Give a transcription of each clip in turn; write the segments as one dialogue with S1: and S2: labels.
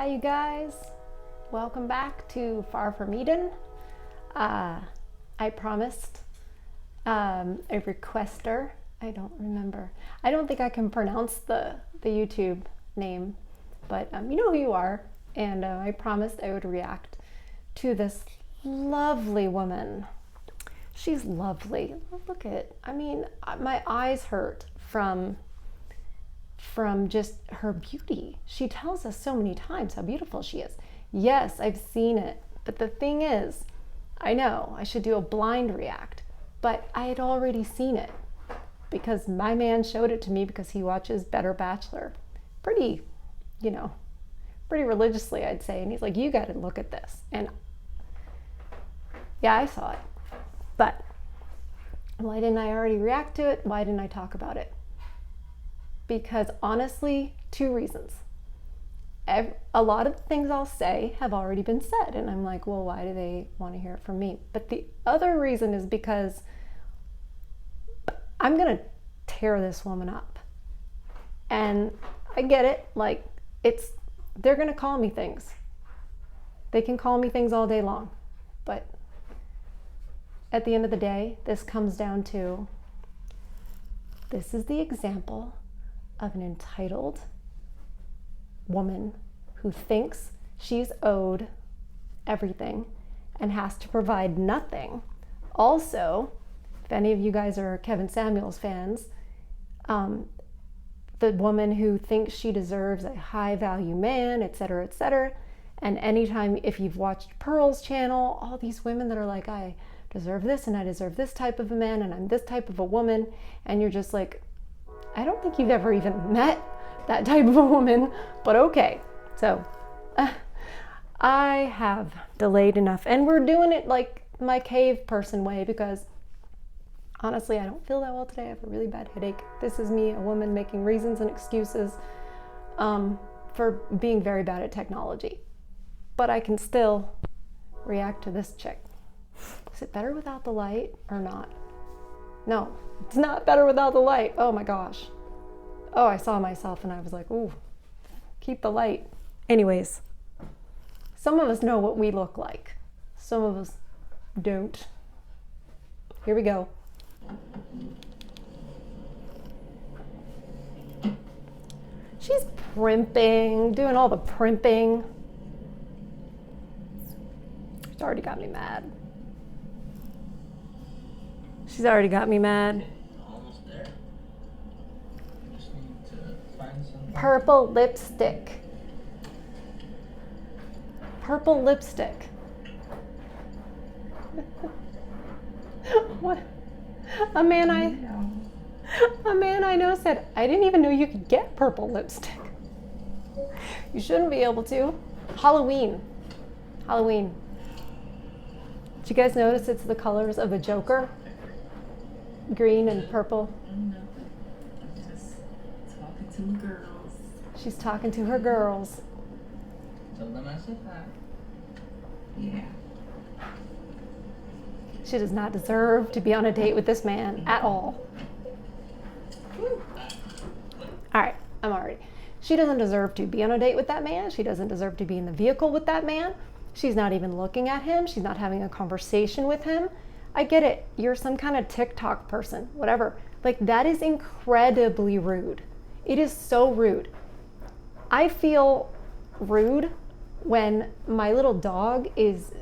S1: Hi you guys, welcome back to Far From Eden. I promised a requester, I don't remember, I don't think I can pronounce the YouTube name, but you know who you are, and I promised I would react to this lovely woman. She's lovely. Look at, I mean, my eyes hurt from just her beauty. She tells us so many times how beautiful she is. Yes, I've seen it. But the thing is, I know I should do a blind react, but I had already seen it because my man showed it to me because he watches Better Bachelor pretty, pretty religiously, I'd say. And he's like, you got to look at this. And yeah, I saw it. But why didn't I already react to it? Why didn't I talk about it? Because honestly, two reasons. A lot of the things I'll say have already been said, and I'm like, well, why do they want to hear it from me? But the other reason is because I'm gonna tear this woman up. And I get it, like, they're gonna call me things. They can call me things all day long, but at the end of the day, this comes down to, this is the example of an entitled woman who thinks she's owed everything and has to provide nothing. Also, if any of you guys are Kevin Samuels fans, the woman who thinks she deserves a high value man, etc., etc. And anytime, if you've watched Pearl's channel, all these women that are like, I deserve this and I deserve this type of a man and I'm this type of a woman, and you're just like, I don't think you've ever even met that type of a woman, but okay. So I have delayed enough, and we're doing it like my cave person way, because honestly, I don't feel that well today. I have a really bad headache. This is me, a woman, making reasons and excuses for being very bad at technology. But I can still react to this chick. Is it better without the light or not? No, it's not better without the light. Oh my gosh. Oh, I saw myself and I was like, ooh, keep the light. Anyways, some of us know what we look like. Some of us don't. Here we go. She's primping, doing all the primping. She's already got me mad. She's already got me mad.
S2: Almost there. Just need to find some
S1: Purple lipstick. Purple lipstick. What? A man I know said, I didn't even know you could get purple lipstick. You shouldn't be able to. Halloween. Did you guys notice it's the colors of the Joker? Green and purple.
S3: No, I'm just talking to my girls.
S1: She's talking to her girls.
S2: Tell them I said that.
S3: Yeah.
S1: She does not deserve to be on a date with this man at all. All right, she doesn't deserve to be on a date with that man. She doesn't deserve to be in the vehicle with that man. She's not even looking at him. She's not having a conversation with him. I get it. You're some kind of TikTok person, whatever. Like, that is incredibly rude. It is so rude. I feel rude when my little dog is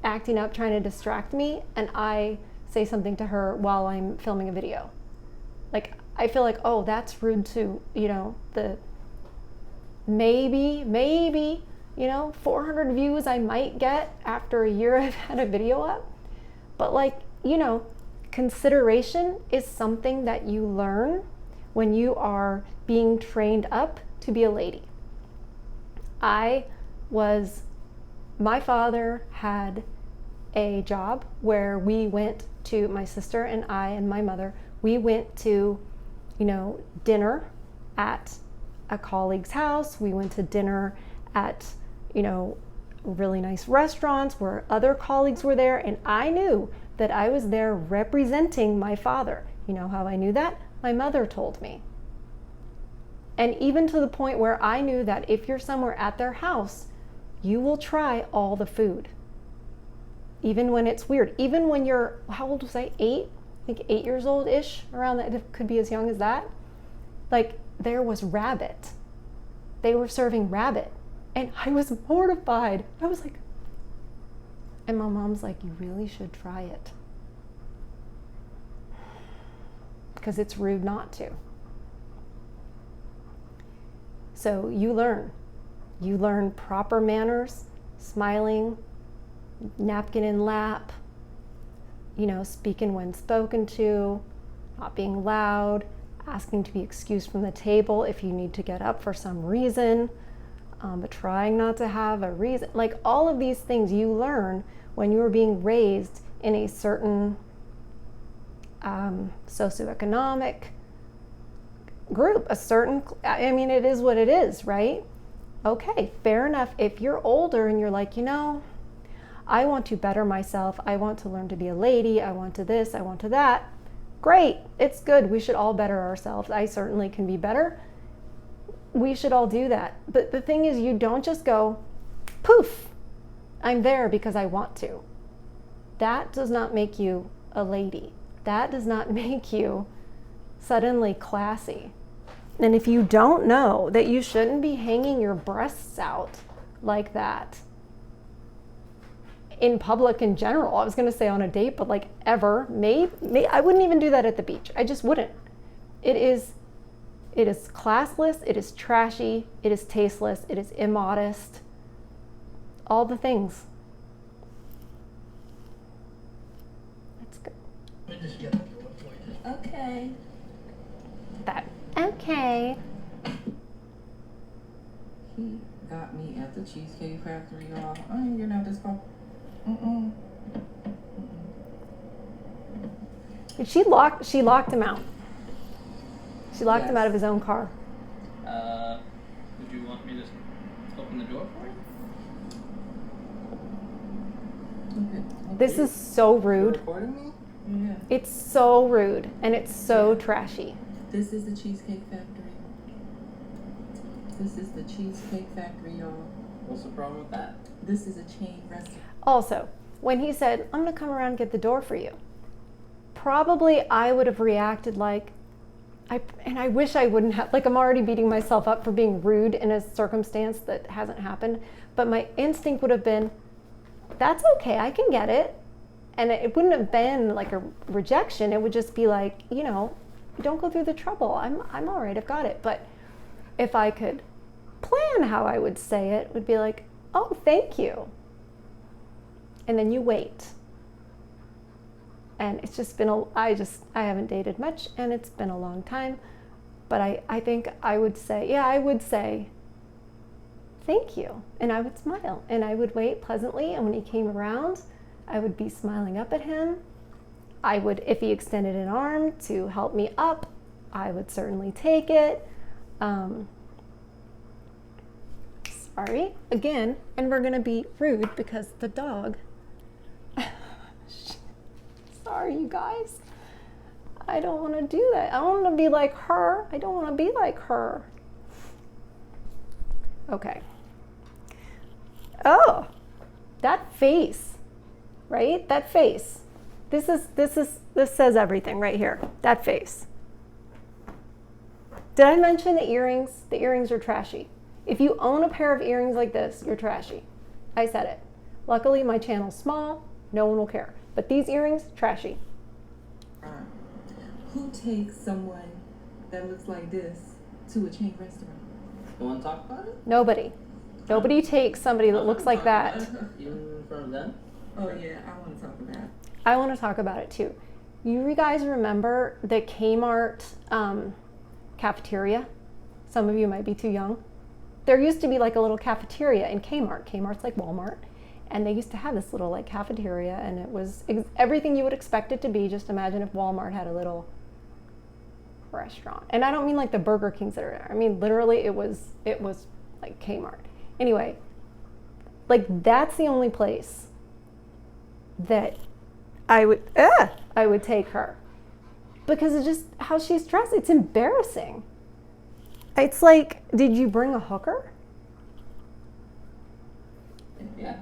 S1: acting up, trying to distract me, and I say something to her while I'm filming a video. Like, I feel like, oh, that's rude too. The maybe, 400 views I might get after a year I've had a video up. But consideration is something that you learn when you are being trained up to be a lady. My father had a job where we went to, my sister and I and my mother, we went to, dinner at a colleague's house. We went to dinner at, really nice restaurants where other colleagues were there, and I knew that I was there representing my father. You know how I knew that? My mother told me. And even to the point where I knew that if you're somewhere at their house, you will try all the food. Even when it's weird. Even when you're, how old was I? 8? I think 8 years old-ish, around that. It could be as young as that. Like, there was rabbit. They were serving rabbit. And I was mortified. I was like, and my mom's like, you really should try it. Because it's rude not to. So you learn. You learn proper manners, smiling, napkin in lap, speaking when spoken to, not being loud, asking to be excused from the table if you need to get up for some reason, but trying not to have a reason. Like, all of these things you learn when you are being raised in a certain socioeconomic group, it is what it is, right? Okay, fair enough. If you're older and you're like, I want to better myself, I want to learn to be a lady, I want to this, I want to that, great, it's good. We should all better ourselves. I certainly can be better. We should all do that. But the thing is, you don't just go, poof, I'm there because I want to. That does not make you a lady. That does not make you suddenly classy. And if you don't know that you shouldn't be hanging your breasts out like that in public in general, I was going to say on a date, but like ever, maybe I wouldn't even do that at the beach. I just wouldn't. It is classless, it is trashy, it is tasteless, it is immodest, all the things. That's good.
S2: Let me just get the door for you.
S3: Okay.
S1: Okay.
S3: He got me at the Cheesecake Factory, y'all. I ain't getting out this car.
S1: She locked him out. She locked him out of his own car.
S2: Would you want me to open the door for you?
S3: Okay.
S1: This is so
S2: You're
S1: rude.
S2: recording me?
S3: Yeah.
S1: It's so rude and it's so trashy.
S3: This is the Cheesecake Factory. This is the Cheesecake Factory, y'all.
S2: What's the problem with that?
S3: This is a chain restaurant.
S1: Also, when he said, I'm going to come around and get the door for you, probably I would have reacted like, I wish I wouldn't have, like, I'm already beating myself up for being rude in a circumstance that hasn't happened, but my instinct would have been, that's okay, I can get it. And it wouldn't have been like a rejection. It would just be like, don't go through the trouble. I'm all right, I've got it. But if I could plan how I would say it, would be like, oh, thank you. And then you wait. And it's just been I haven't dated much and it's been a long time. But I think I would say, thank you. And I would smile and I would wait pleasantly. And when he came around, I would be smiling up at him. I would, if he extended an arm to help me up, I would certainly take it. Sorry, again, and we're gonna be rude because the dog. Sorry, you guys. I don't want to do that. I don't want to be like her. I don't want to be like her. Okay. Oh, that face, right? That face. This says everything right here. That face. Did I mention the earrings? The earrings are trashy. If you own a pair of earrings like this, you're trashy. I said it. Luckily, my channel's small. No one will care. But these earrings, trashy.
S3: Who takes someone that looks like this to a chain restaurant?
S2: You want to talk about it?
S1: Nobody. Nobody takes somebody that looks like that.
S2: Even in front of them?
S3: Oh yeah, I want to talk about it.
S1: I want to talk about it too. You guys remember the Kmart cafeteria? Some of you might be too young. There used to be like a little cafeteria in Kmart. Kmart's like Walmart. And they used to have this little like cafeteria and it was everything you would expect it to be. Just imagine if Walmart had a little restaurant. And I don't mean like the Burger Kings that are there. I mean literally it was like Kmart. Anyway, like that's the only place that I would take her. Because it's just how she's dressed. It's embarrassing. It's like, did you bring a hooker?
S3: Yeah.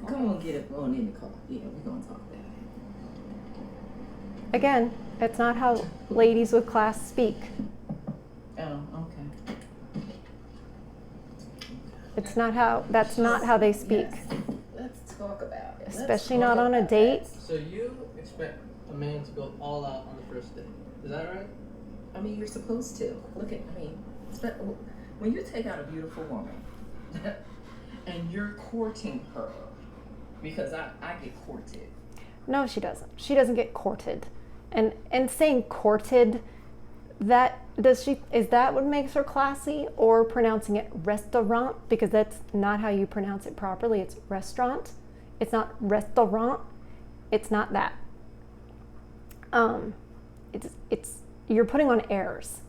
S3: Come on, get it on in the car. Yeah, we're gonna talk about it.
S1: Again, it's not how ladies with class speak.
S3: Oh, okay.
S1: It's not how, that's not how they speak.
S3: Yes. Let's talk about it.
S1: Especially not on a date.
S2: So you expect a man to go all out on the first date. Is that right?
S3: I mean, you're supposed to. Look at, I mean, when you take out a beautiful woman and you're courting her, because I get courted.
S1: No, she doesn't. She doesn't get courted. And saying courted, is that what makes her classy, or pronouncing it restaurant? Because that's not how you pronounce it properly. It's restaurant. It's not restaurant. It's not that. It's you're putting on airs.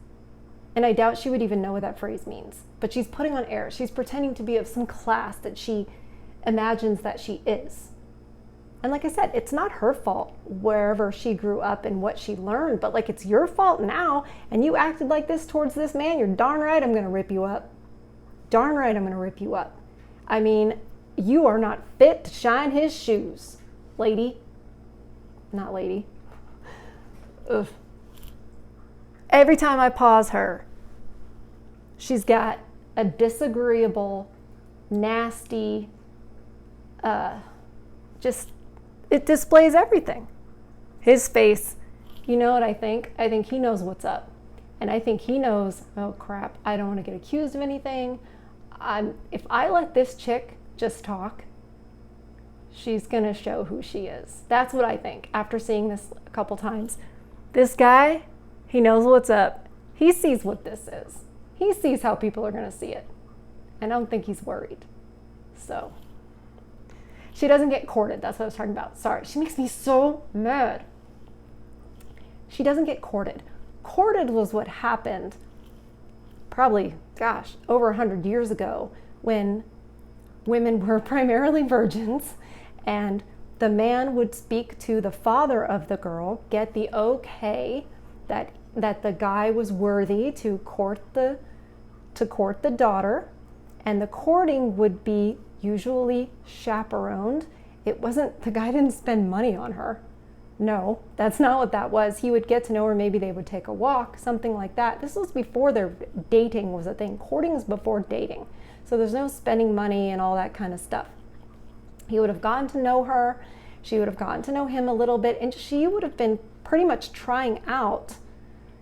S1: And I doubt she would even know what that phrase means. But she's putting on airs. She's pretending to be of some class that she imagines that she is. And like I said, it's not her fault wherever she grew up and what she learned, but like it's your fault now, and you acted like this towards this man, you're darn right I'm gonna rip you up. Darn right I'm gonna rip you up. I mean, you are not fit to shine his shoes, lady. Not lady. Ugh. Every time I pause her, she's got a disagreeable, nasty, it displays everything. His face, you know what I think? I think he knows what's up. And I think he knows, oh crap, I don't want to get accused of anything. If I let this chick just talk, she's going to show who she is. That's what I think after seeing this a couple times. This guy, he knows what's up. He sees what this is. He sees how people are going to see it. I don't think he's worried. So, she doesn't get courted. That's what I was talking about. Sorry. She makes me so mad. She doesn't get courted. Courted was what happened probably, over 100 years ago, when women were primarily virgins, and the man would speak to the father of the girl, get the okay that the guy was worthy to court the daughter, and the courting would be usually chaperoned. The guy didn't spend money on her. No, that's not what that was. He would get to know her, maybe they would take a walk, something like that. This was before their dating was a thing. Courting is before dating. So there's no spending money and all that kind of stuff. He would have gotten to know her, she would have gotten to know him a little bit, and she would have been pretty much trying out,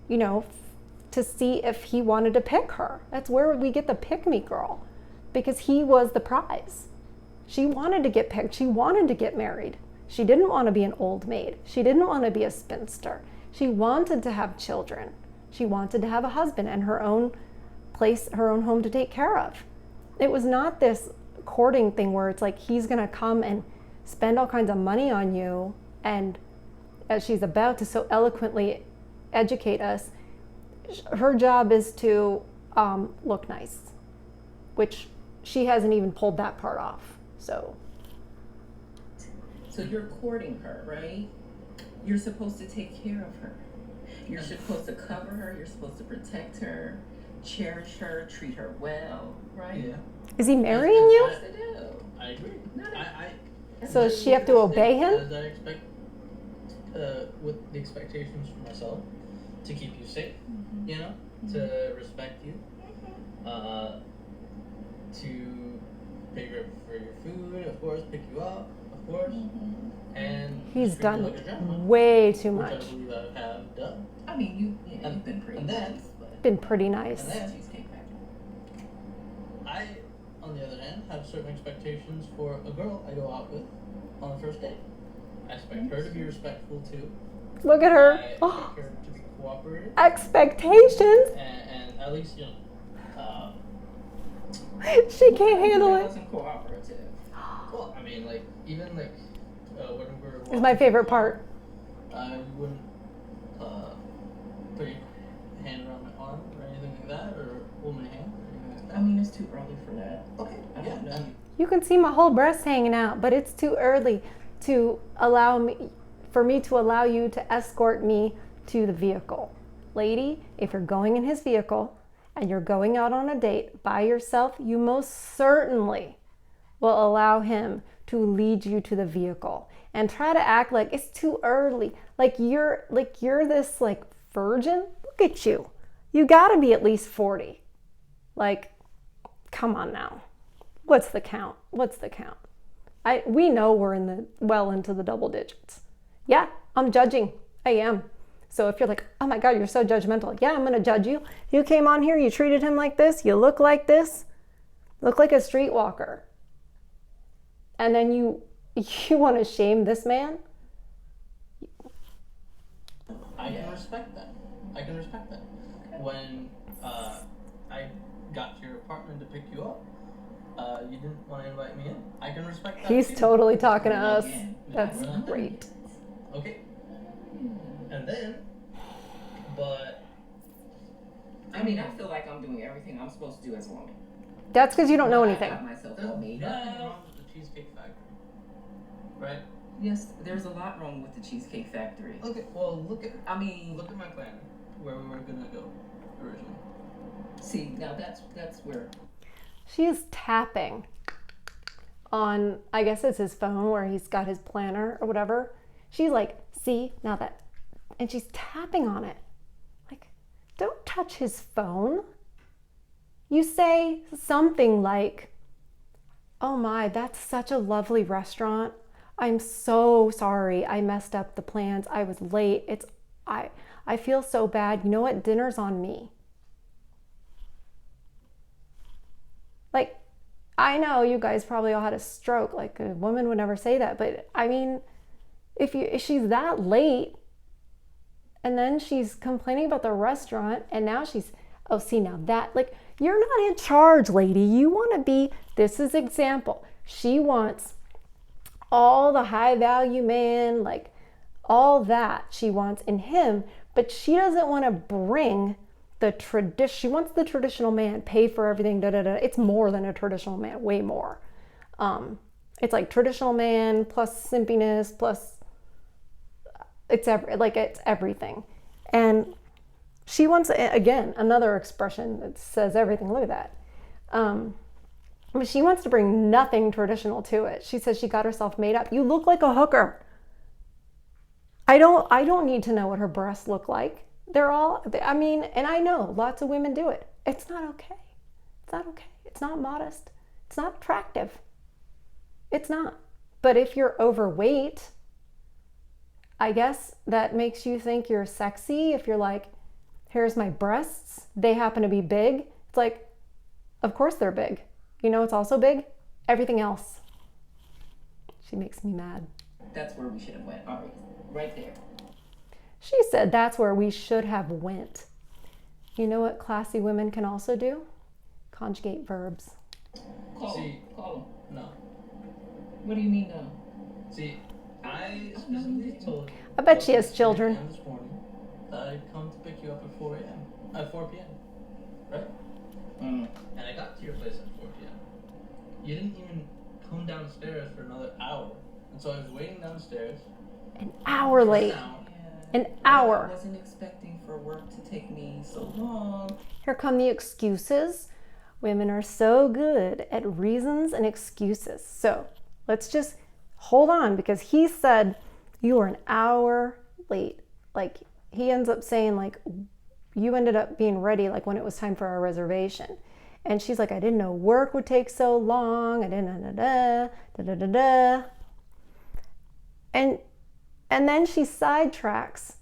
S1: to see if he wanted to pick her. That's where we get the pick-me girl, because he was the prize. She wanted to get picked. She wanted to get married. She didn't want to be an old maid. She didn't want to be a spinster. She wanted to have children. She wanted to have a husband and her own place, her own home to take care of. It was not this courting thing where it's like he's going to come and spend all kinds of money on you, and as she's about to so eloquently educate us, her job is to look nice, which she hasn't even pulled that part off. So
S3: you're courting her, right? You're supposed to take care of her. You're supposed to cover her. You're supposed to protect her, cherish her, treat her well, right?
S2: Yeah.
S1: Is he marrying you?
S3: What's to do?
S2: I agree.
S1: So does she have to obey him?
S2: As I expect, with the expectations for myself, to keep you safe, to respect you, to pay for your food, of course, pick you up, of course, and
S1: he's
S2: treat you
S1: done
S2: like a gentleman,
S1: way too
S2: which
S1: much.
S2: I believe I have done.
S3: I mean, you've been pretty
S2: and then-
S3: nice, but
S1: Been pretty nice.
S2: And then-
S3: Cheesecake Factory.
S2: I, on the other hand, have certain expectations for a girl I go out with on the first date. I expect her to be respectful too.
S1: Look at
S2: I
S1: her.
S2: expect
S1: Oh,
S2: her to be cooperative,
S1: expectations.
S2: and at least
S1: She can't handle
S3: It
S1: it.
S3: wasn't cooperative.
S2: well, I mean, like even like when we're
S1: It's my favorite part.
S2: You wouldn't put your hand around my arm or anything like that, or hold my hand or anything like that.
S3: I mean, it's too early for that.
S2: Okay,
S3: I don't know.
S1: You can see my whole breast hanging out, but it's too early to allow you to escort me to the vehicle. Lady, if you're going in his vehicle and you're going out on a date by yourself, you most certainly will allow him to lead you to the vehicle and try to act like it's too early. Like you're this like virgin. Look at you. You gotta be at least 40. Like, come on now. What's the count? We know we're into the double digits. Yeah, I'm judging. I am. So if you're like, oh my God, you're so judgmental. Yeah, I'm going to judge you. You came on here, you treated him like this, you look like this, look like a streetwalker. And then you want to shame this man?
S2: I can respect that. When I got to your apartment to pick you up, you didn't want to invite me in. I can respect that.
S1: He's
S2: too.
S1: totally talking to us. That's great.
S2: Okay. And then, but
S3: I mean, I feel like I'm doing everything I'm supposed to do as a woman.
S1: That's because you don't know
S3: I
S1: anything.
S3: got myself
S2: there's
S3: all made
S2: nothing
S3: up.
S2: wrong with the Cheesecake Factory, right?
S3: Yes, there's a lot wrong with the Cheesecake Factory.
S2: Look at my plan where we were gonna go originally.
S3: See, now that's where
S1: She's tapping on, I guess it's his phone where he's got his planner or whatever. She's like, see, now that, and she's tapping on it. Like, don't touch his phone. You say something like, oh my, that's such a lovely restaurant. I'm so sorry. I messed up the plans. I was late. I feel so bad. You know what? Dinner's on me. Like, I know you guys probably all had a stroke. Like, a woman would never say that. But I mean, if she's that late and then she's complaining about the restaurant and now she's, oh, see, now that, like, you're not in charge, lady. You want to be, this is example. She wants all the high value man, like all that she wants in him, but she doesn't want to bring the tradition. She wants the traditional man, pay for everything, da da da. It's more than a traditional man, way more. It's like traditional man plus simpiness plus it's everything. And she wants, again, another expression that says everything. Look at that. But she wants to bring nothing traditional to it. She says she got herself made up. You look like a hooker. I don't need to know what her breasts look like. They're all, I mean, and I know lots of women do it. It's not okay. It's not okay. It's not modest. It's not attractive. It's not. But if you're overweight, I guess that makes you think you're sexy. If you're like, here's my breasts, they happen to be big. It's like, of course they're big. You know it's also big? Everything else. She makes me mad.
S3: that's where we should have went. All right there.
S1: She said that's where we should have went. You know what classy women can also do? Conjugate verbs.
S3: Call
S2: See,
S3: him. Call him.
S2: No.
S3: What do you mean no?
S2: See, I specifically told you.
S1: I bet she has children.
S2: This morning that I'd come to pick you up at 4 a.m. At 4 p.m. Right? And I got to your place at 4 p.m. You didn't even come downstairs for another hour. And so I was waiting downstairs.
S1: An hour late. An hour.
S3: I wasn't expecting for work to take me so long.
S1: Here come the excuses. Women are so good at reasons and excuses. So let's just hold on, because he said you were an hour late. Like, he ends up saying, like, you ended up being ready like when it was time for our reservation. And she's like, I didn't know work would take so long. I didn't da. And then she sidetracks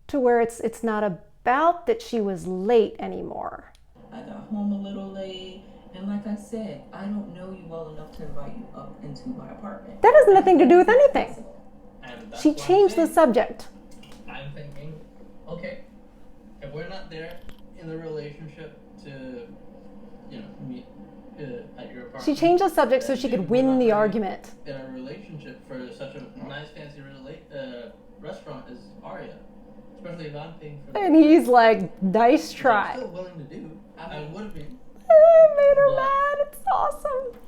S1: to where it's not about that she was late anymore.
S3: I got home a little late, and like I said, I don't know you well enough to invite you up into my apartment.
S1: That has nothing to do with anything.
S2: And that's
S1: She
S2: what I'm
S1: changed the
S2: saying.
S1: subject.
S2: I'm thinking, okay, if we're not there in the relationship to, meet at your apartment.
S1: She changed the subject so
S2: then
S1: she
S2: maybe
S1: could
S2: we're
S1: win
S2: not
S1: the
S2: really
S1: argument.
S2: in a relationship for such a nice, fancy restaurant as Aria. Especially if I'm paying for
S1: And he's like, nice
S2: I'm
S1: try.
S2: still willing to do. I would have been.
S1: It made her
S2: But-
S1: mad. It's awesome.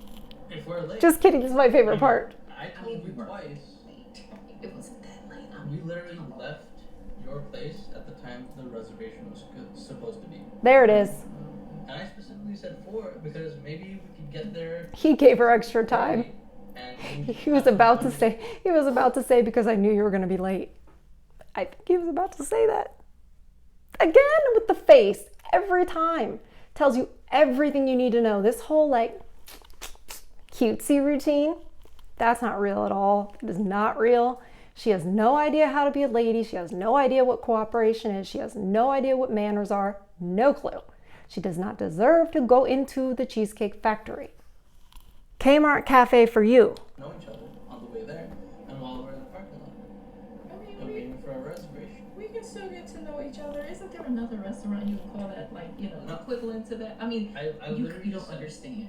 S2: If we're late.
S1: Just kidding. This is my favorite part.
S2: I told you twice.
S3: It wasn't that late.
S2: You literally left your place at the time the reservation was supposed to be.
S1: There it is.
S2: because maybe we could get there.
S1: He gave her extra time.
S2: early, and
S1: He was about to say, because I knew you were going to be late. I think he was about to say that. Again, with the face, every time. Tells you everything you need to know. This whole like cutesy routine, that's not real at all. It is not real. She has no idea how to be a lady. She has no idea what cooperation is. She has no idea what manners are. No clue. She does not deserve to go into the Cheesecake Factory. Kmart Cafe for you.
S2: Know each other on the way there, and while we're in the parking lot,
S3: I mean,
S2: and waiting for a reservation.
S3: we can still get to know each other. Isn't there another restaurant you can call that, like, you know, equivalent to that? I mean,
S2: I
S3: you
S2: literally
S3: don't
S2: said-
S3: understand.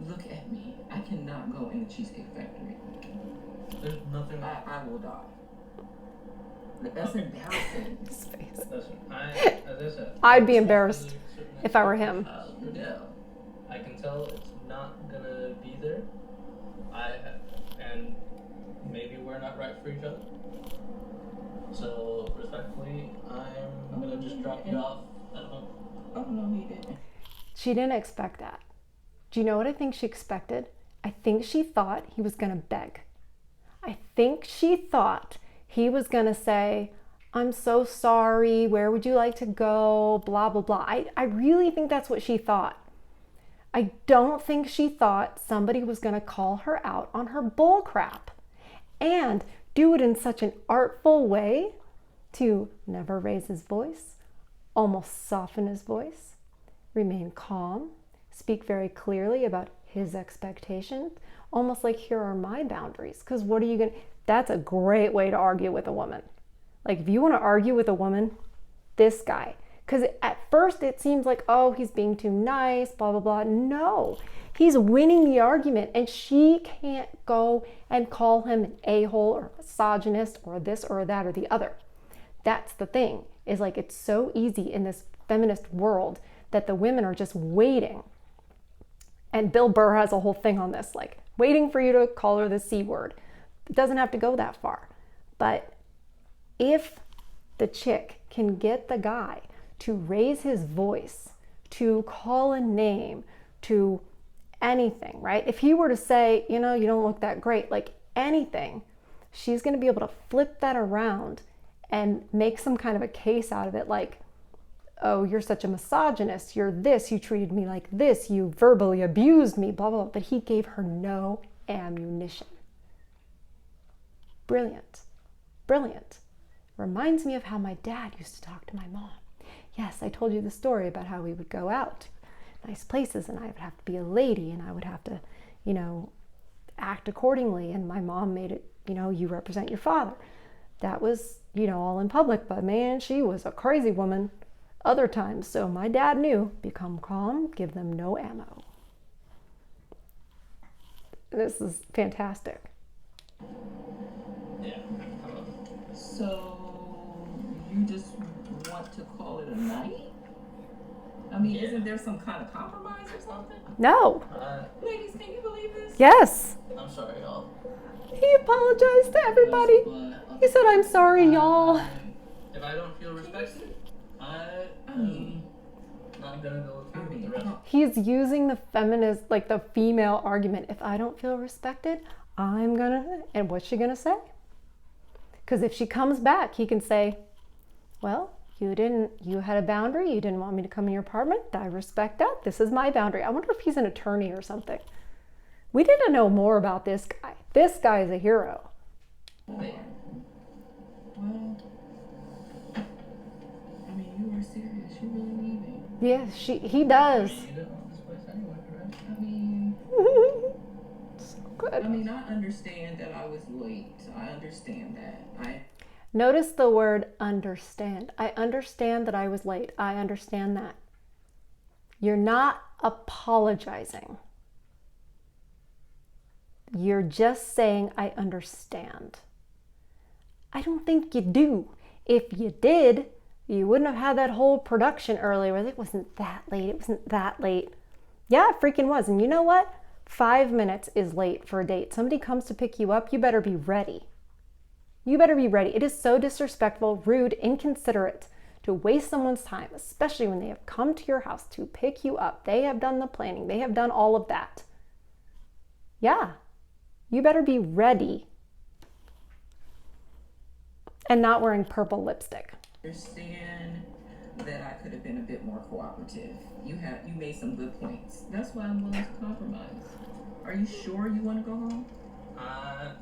S3: Look at me. I cannot go in the Cheesecake Factory.
S2: There's nothing.
S3: I will die. That's embarrassing.
S1: His face.
S2: Listen, as I said,
S1: I'd be embarrassed if I were him.
S3: No.
S2: I can tell it's not gonna be there. And maybe we're not right for each other. So respectfully, I'm gonna just drop you off at home.
S3: Oh, no, he didn't.
S1: She didn't expect that. Do you know what I think she expected? I think she thought he was going to beg. I think she thought he was going to say, I'm so sorry, where would you like to go, blah, blah, blah. I really think that's what she thought. I don't think she thought somebody was going to call her out on her bull crap and do it in such an artful way to never raise his voice, almost soften his voice, remain calm, speak very clearly about his expectations, almost like here are my boundaries. Because what are you going to, that's a great way to argue with a woman. Like if you want to argue with a woman, this guy. Because at first it seems like, oh, he's being too nice, blah, blah, blah. No, he's winning the argument and she can't go and call him an a-hole or misogynist or this or that or the other. That's the thing, is like it's so easy in this feminist world that the women are just waiting. And Bill Burr has a whole thing on this, like waiting for you to call her the C word. It doesn't have to go that far. But if the chick can get the guy to raise his voice, to call a name, to anything, right? If he were to say, you know, you don't look that great, like anything, she's going to be able to flip that around and make some kind of a case out of it, like, oh, you're such a misogynist, you're this, you treated me like this, you verbally abused me, blah, blah, blah. But he gave her no ammunition. Brilliant. Brilliant. Reminds me of how my dad used to talk to my mom. Yes, I told you the story about how we would go out to nice places and I would have to be a lady and I would have to, you know, act accordingly. And my mom made it, you know, you represent your father. That was, you know, all in public, but man, she was a crazy woman other times. So my dad knew, become calm, give them no ammo. This is fantastic.
S2: Yeah.
S3: So, you just want to call it a night? I mean,
S2: Yeah.
S3: isn't there some kind of compromise or something?
S1: No.
S3: Ladies, can you believe this?
S1: Yes.
S2: I'm sorry, y'all.
S1: He apologized to everybody. He said, I'm sorry, y'all.
S2: If I don't feel respected, I
S3: mean,
S2: not gonna go through with the rest.
S1: He's using the feminist, like the female argument. If I don't feel respected, I'm gonna, and what's she gonna say? Because if she comes back, he can say, well, you had a boundary. You didn't want me to come in your apartment. I respect that. This is my boundary. I wonder if he's an attorney or something. We need to know more about this guy. This guy is a hero.
S3: Well, I mean, you are serious. You really need me.
S1: Yes, he does.
S2: You don't want this place anyway, right?
S3: I mean,
S1: So good.
S3: I mean, I understand that I was late. I understand that.
S1: Notice the word understand. I understand that I was late. I understand that. You're not apologizing. You're just saying, I understand. I don't think you do. If you did, you wouldn't have had that whole production earlier. It wasn't that late. It wasn't that late. Yeah, it freaking was. And you know what? 5 minutes is late for a date. Somebody comes to pick you up, you better be ready. You better be ready. It is so disrespectful, rude, inconsiderate to waste someone's time, especially when they have come to your house to pick you up. They have done the planning. They have done all of that. Yeah, you better be ready and not wearing purple lipstick.
S3: Understand that I could have been a bit more cooperative. You made some good points. That's why I'm willing to compromise. Are you sure you want to go home?
S2: I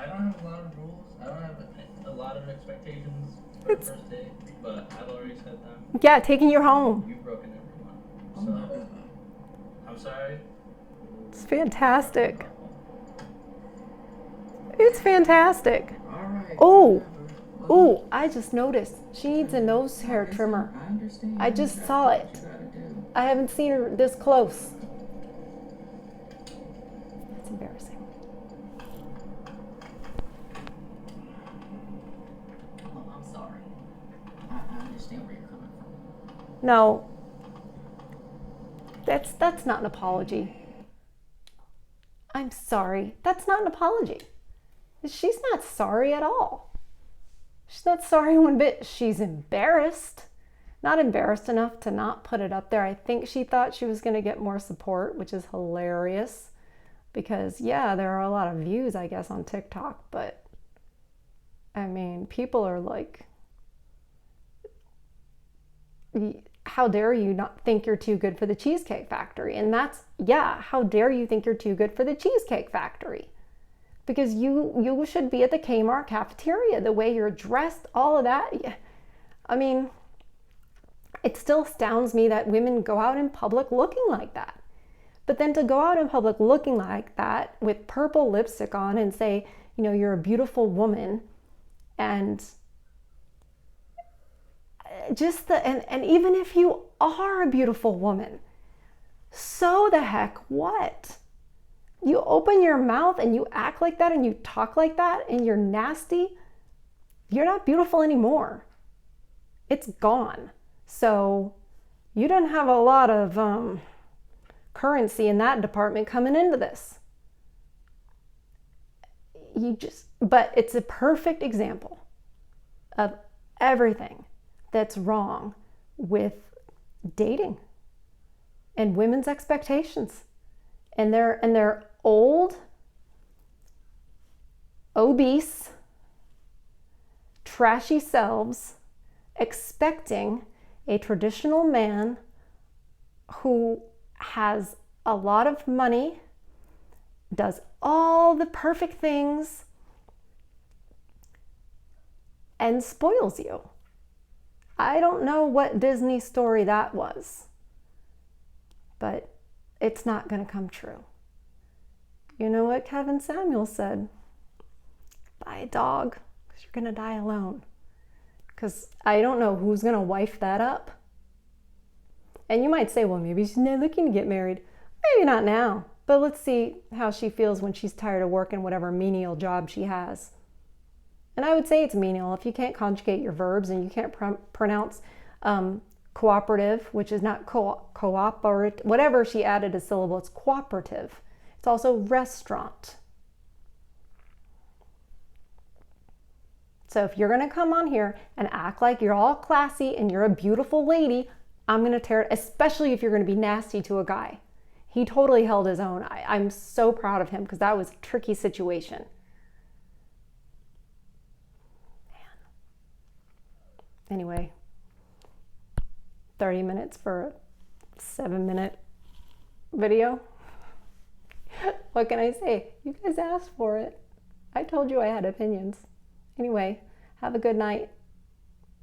S2: don't have a lot of rules. I don't have a lot of expectations for the first date, but I've already set them.
S1: Yeah, taking you home.
S2: You've broken everyone.
S3: Oh my
S2: So,
S3: God.
S2: I'm sorry.
S1: It's fantastic. It's fantastic.
S3: All right.
S1: Oh,
S3: whatever.
S1: oh, I just noticed she needs a nose hair trimmer.
S3: I understand.
S1: I just saw it.
S3: That's what you gotta do.
S1: I haven't seen her this close. It's embarrassing.
S3: Well, I'm sorry. I understand where you're coming from.
S1: No, that's not an apology. I'm sorry. That's not an apology. She's not sorry at all. She's not sorry one bit. She's embarrassed. Not embarrassed enough to not put it up there. I think she thought she was going to get more support, which is hilarious. Because, yeah, there are a lot of views, I guess, on TikTok. But, I mean, people are like, how dare you not think you're too good for the Cheesecake Factory? And that's, yeah, how dare you think you're too good for the Cheesecake Factory? Because you should be at the Kmart cafeteria, the way you're dressed, all of that. Yeah. I mean, it still astounds me that women go out in public looking like that. But then to go out in public looking like that with purple lipstick on and say, you know, you're a beautiful woman, and just and even if you are a beautiful woman, so the heck what? You open your mouth and you act like that and you talk like that and you're nasty, you're not beautiful anymore. It's gone. So you don't have a lot of currency in that department coming into this. But it's a perfect example of everything that's wrong with dating and women's expectations. And they're old, obese, trashy selves expecting a traditional man who has a lot of money, does all the perfect things, and spoils you. I don't know what Disney story that was, but it's not going to come true. You know what Kevin Samuels said? Buy a dog, because you're going to die alone. Because I don't know who's going to wife that up. And you might say, well, maybe she's not looking to get married. Maybe not now. But let's see how she feels when she's tired of working whatever menial job she has. And I would say it's menial. If you can't conjugate your verbs and you can't pronounce cooperative, which is not cooperate, whatever she added a syllable, it's cooperative. It's also restaurant. So if you're going to come on here and act like you're all classy and you're a beautiful lady, I'm going to tear it, especially if you're going to be nasty to a guy. He totally held his own. I'm so proud of him because that was a tricky situation. Man. Anyway, 30 minutes for a 7-minute video. What can I say? You guys asked for it. I told you I had opinions. Anyway, have a good night.